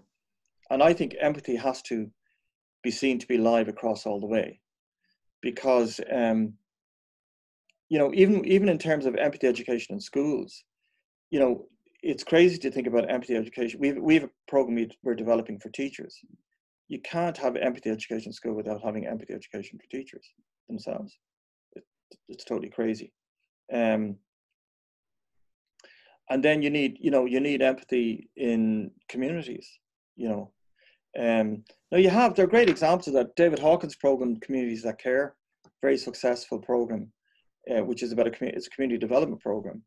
Speaker 3: And I think empathy has to be seen to be live across all the way, because, you know, even in terms of empathy education in schools, you know, it's crazy to think about empathy education. We have a program we're developing for teachers. You can't have empathy education in school without having empathy education for teachers themselves. It's totally crazy. And then you need empathy in communities, you know. Now there are great examples of that. David Hawkins' program, Communities That Care, very successful program, which is about it's a community development program,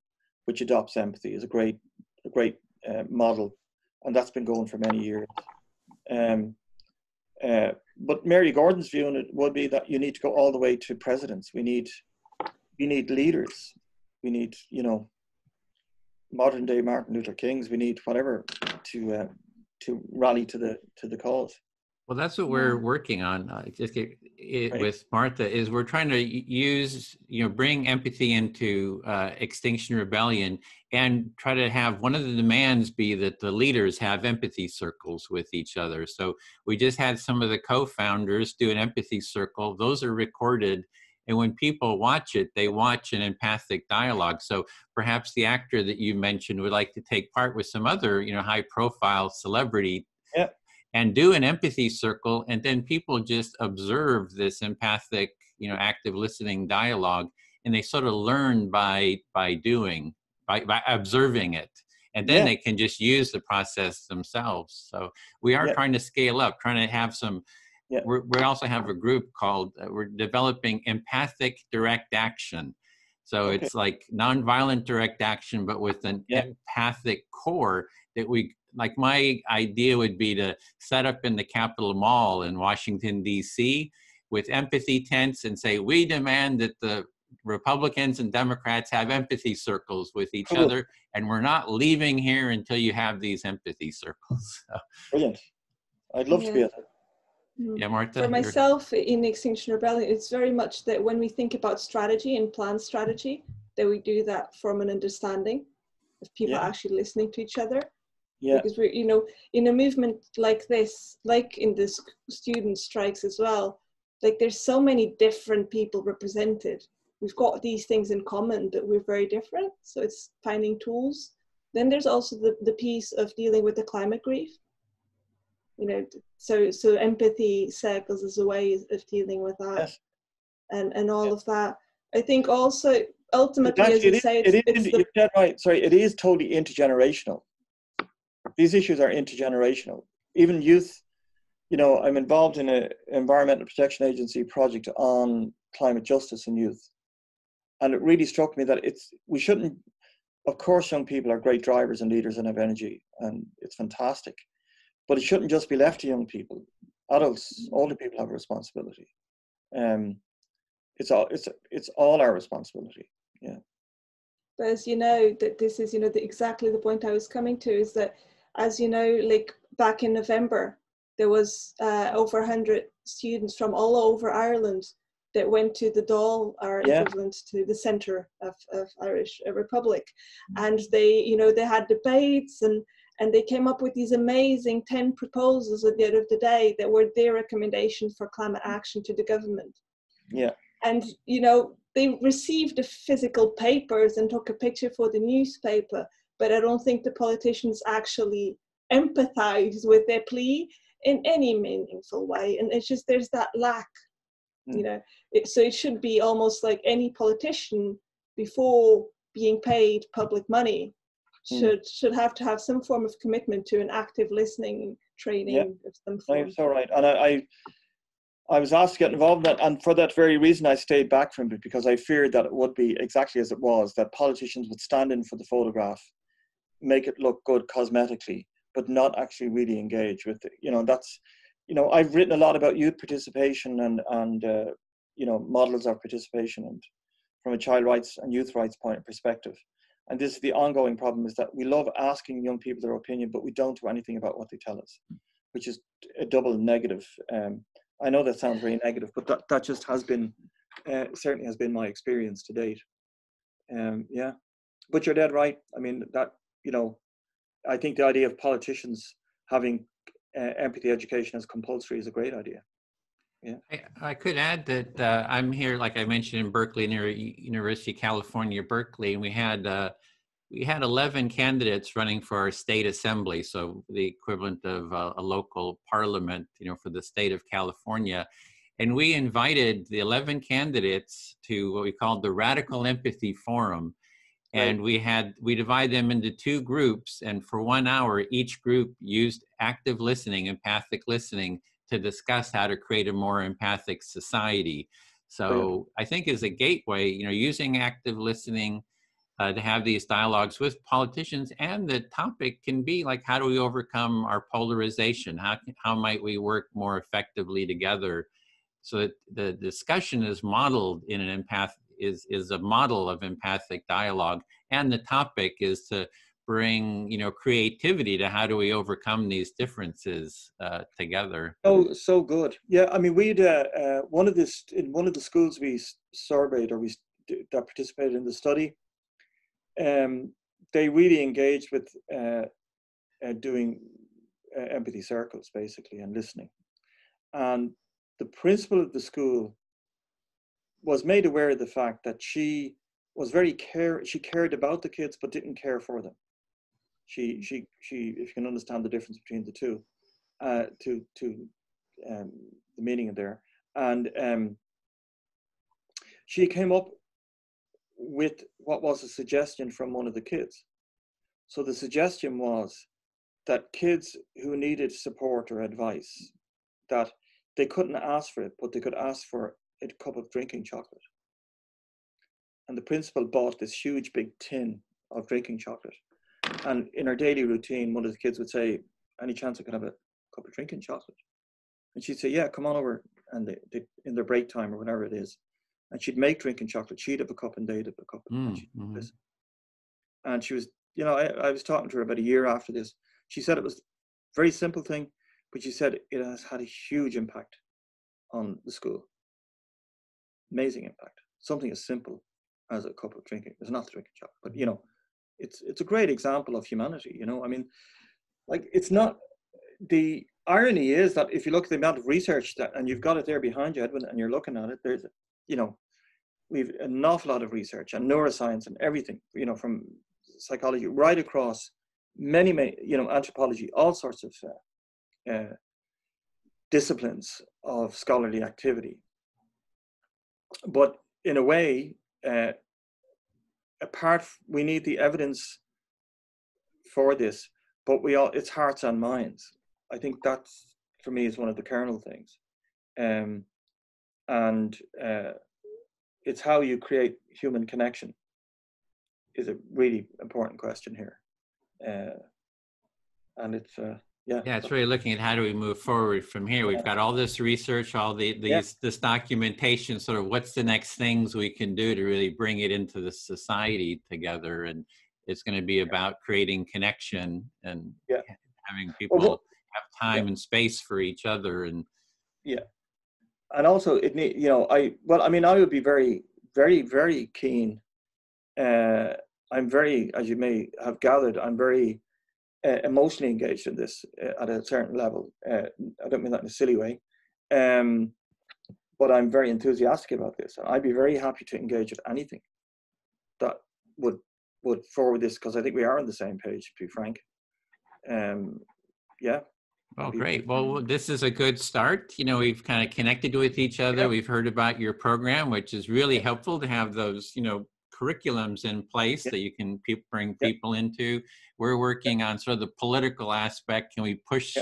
Speaker 3: which adopts empathy, is a great model, and that's been going for many years. But Mary Gordon's view on it would be that you need to go all the way to presidents. We need leaders. We need, you know, modern day Martin Luther Kings. We need whatever to rally to the cause.
Speaker 1: Well, that's what we're working on. With Marta, is we're trying to use, you know, bring empathy into Extinction Rebellion, and try to have one of the demands be that the leaders have empathy circles with each other. So we just had some of the co-founders do an empathy circle. Those are recorded. And when people watch it, they watch an empathic dialogue. So perhaps the actor that you mentioned would like to take part with some other, you know, high-profile celebrity, and do an empathy circle, and then people just observe this empathic, you know, active listening dialogue, and they sort of learn by observing it, and then they can just use the process themselves. So we are trying to scale up, trying to have some. We also have a group called, we're developing empathic direct action. So it's like nonviolent direct action, but with an empathic core that we, like my idea would be to set up in the Capitol Mall in Washington, D.C. with empathy tents and say, we demand that the Republicans and Democrats have empathy circles with each other, and we're not leaving here until you have these empathy circles. So.
Speaker 3: Brilliant. I'd love to be at it.
Speaker 1: Yeah, Marta.
Speaker 2: For myself in Extinction Rebellion, it's very much that when we think about strategy and plan strategy, that we do that from an understanding of people actually listening to each other.
Speaker 3: Yeah.
Speaker 2: Because we're, you know, in a movement like this, like in the student strikes as well, like there's so many different people represented. We've got these things in common, but we're very different. So it's finding tools. Then there's also the piece of dealing with the climate grief. You know, so empathy circles as a way of dealing with that.
Speaker 3: Yes.
Speaker 2: And all of that. I think also ultimately,
Speaker 3: Actually,
Speaker 2: as you say,
Speaker 3: you're dead right. Sorry, it is totally intergenerational. These issues are intergenerational. Even youth, you know, I'm involved in an Environmental Protection Agency project on climate justice in youth. And it really struck me that we shouldn't, of course, young people are great drivers and leaders and have energy, and it's fantastic. But it shouldn't just be left to young people. Adults, older people have a responsibility. It's all our responsibility. Yeah.
Speaker 2: But as you know, that this is, you know, exactly the point I was coming to, is that, as you know, like back in November, there was over 100 students from all over Ireland that went to the Dolan, our equivalent to the centre of Irish Republic. And they, you know, they had debates and they came up with these amazing 10 proposals at the end of the day that were their recommendation for climate action to the government.
Speaker 3: Yeah.
Speaker 2: And, you know, they received the physical papers and took a picture for the newspaper, but I don't think the politicians actually empathize with their plea in any meaningful way. And it's just, there's that lack, you know. So it should be almost like any politician, before being paid public money, should have to have some form of commitment to an active listening training of some form.
Speaker 3: You're so right. And I was asked to get involved in that, and for that very reason I stayed back from it, because I feared that it would be exactly as it was, that politicians would stand in for the photograph, make it look good cosmetically, but not actually really engage with it. You know, that's, you know, I've written a lot about youth participation and you know, models of participation, and from a child rights and youth rights perspective. And this is the ongoing problem, is that we love asking young people their opinion, but we don't do anything about what they tell us, which is a double negative. I know that sounds very negative, but that just has been, certainly has been my experience to date. Yeah, but you're dead right. I mean, that, you know, I think the idea of politicians having empathy education as compulsory is a great idea. Yeah.
Speaker 1: I could add that I'm here, like I mentioned, in Berkeley, near University of California, Berkeley, and we had 11 candidates running for our state assembly, so the equivalent of a local parliament, you know, for the state of California. And we invited the 11 candidates to what we called the Radical Empathy Forum. And we divide them into two groups, and for 1 hour, each group used active listening, empathic listening, to discuss how to create a more empathic society. So I think as a gateway, you know, using active listening to have these dialogues with politicians, and the topic can be like, how do we overcome our polarization? How might we work more effectively together? So that the discussion is modeled in an is a model of empathic dialogue, and the topic is to bring, you know, creativity to how do we overcome these differences together.
Speaker 3: Oh, so good. Yeah, I mean, we'd in one of the schools we surveyed, or that participated in the study, they really engaged with doing empathy circles, basically, and listening. And the principal of the school was made aware of the fact that she was she cared about the kids, but didn't care for them. She if you can understand the difference between the two, the meaning there. And she came up with what was a suggestion from one of the kids. So the suggestion was that kids who needed support or advice, that they couldn't ask for it, but they could ask for a cup of drinking chocolate. And the principal bought this huge big tin of drinking chocolate. And in her daily routine, one of the kids would say, any chance I could have a cup of drinking chocolate? And she'd say, yeah, come on over. And they in their break time or whatever it is. And she'd make drinking chocolate. She'd have a cup and they'd have a cup. And she was, you know, I was talking to her about a year after this. She said it was a very simple thing, but you said it has had a huge impact on the school. Amazing impact. Something as simple as a cup of drinking. It's not the drinking chocolate, but you know, it's a great example of humanity. You know, I mean, like, it's not. The irony is that if you look at the amount of research that, and you've got it there behind you, Edwin, and you're looking at it, there's, you know, we've an awful lot of research and neuroscience and everything, you know, from psychology right across many, you know, anthropology, all sorts of disciplines of scholarly activity. But in a way, we need the evidence for this, but it's hearts and minds. I think that's, for me, is one of the kernel things. It's how you create human connection is a really important question here. And it's, yeah.
Speaker 1: Yeah, it's really looking at how do we move forward from here. We've got all this research, all this documentation, sort of what's the next things we can do to really bring it into the society together. And it's going to be about creating connection and having people have time and space for each other. And
Speaker 3: and also it need, you know, I would be very, very, very keen. I'm very, as you may have gathered, I'm very emotionally engaged in this at a certain level. I don't mean that in a silly way, but I'm very enthusiastic about this, and I'd be very happy to engage with anything that would forward this, because I think we are on the same page, to be frank.
Speaker 1: Well, great. Well, this is a good start. You know, we've kind of connected with each other. We've heard about your program, which is really helpful to have those, you know, curriculums in place that you can bring people into. We're working on sort of the political aspect. Can we push,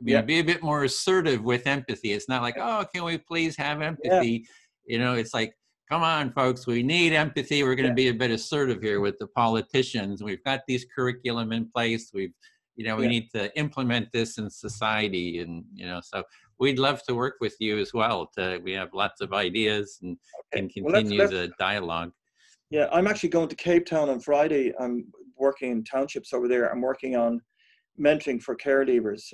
Speaker 1: you know, be a bit more assertive with empathy? It's not like, oh, can we please have empathy? You know, it's like, come on, folks, we need empathy. We're going to be a bit assertive here with the politicians. We've got these curriculum in place. We need to implement this in society. And, you know, so we'd love to work with you as well. We have lots of ideas and can continue the dialogue.
Speaker 3: Yeah, I'm actually going to Cape Town on Friday. I'm working in townships over there. I'm working on mentoring for care leavers,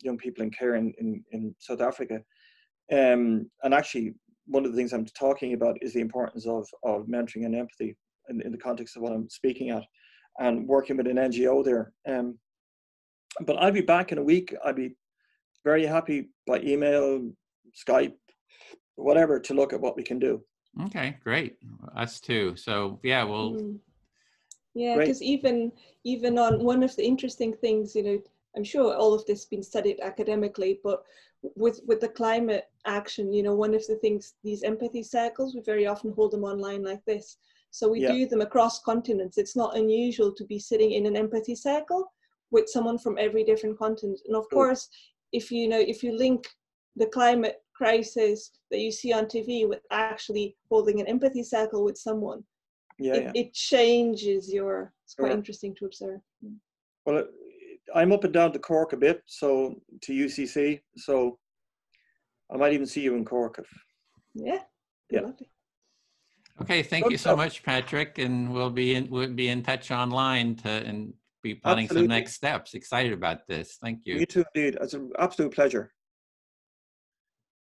Speaker 3: young people in care in South Africa. And actually, one of the things I'm talking about is the importance of mentoring and empathy in the context of what I'm speaking at, and working with an NGO there. But I'll be back in a week. I'll be very happy by email, Skype, whatever, to look at what we can do.
Speaker 1: Okay, great. Us too. So yeah, we'll.
Speaker 2: Yeah, because even on one of the interesting things, you know, I'm sure all of this has been studied academically, but with the climate action, you know, one of the things, these empathy circles, we very often hold them online like this. So we do them across continents. It's not unusual to be sitting in an empathy circle with someone from every different continent. And of course, if you link the climate crisis that you see on TV with actually holding an empathy circle with someone, it changes it's quite interesting to observe.
Speaker 3: Well, I'm up and down to Cork a bit, so to UCC, so I might even see you in Cork.
Speaker 2: Lovely.
Speaker 1: Okay, thank you so much, Patrick, and we'll be in touch online and be planning some next steps. Excited about this. Thank you.
Speaker 3: You too, indeed. It's an absolute pleasure.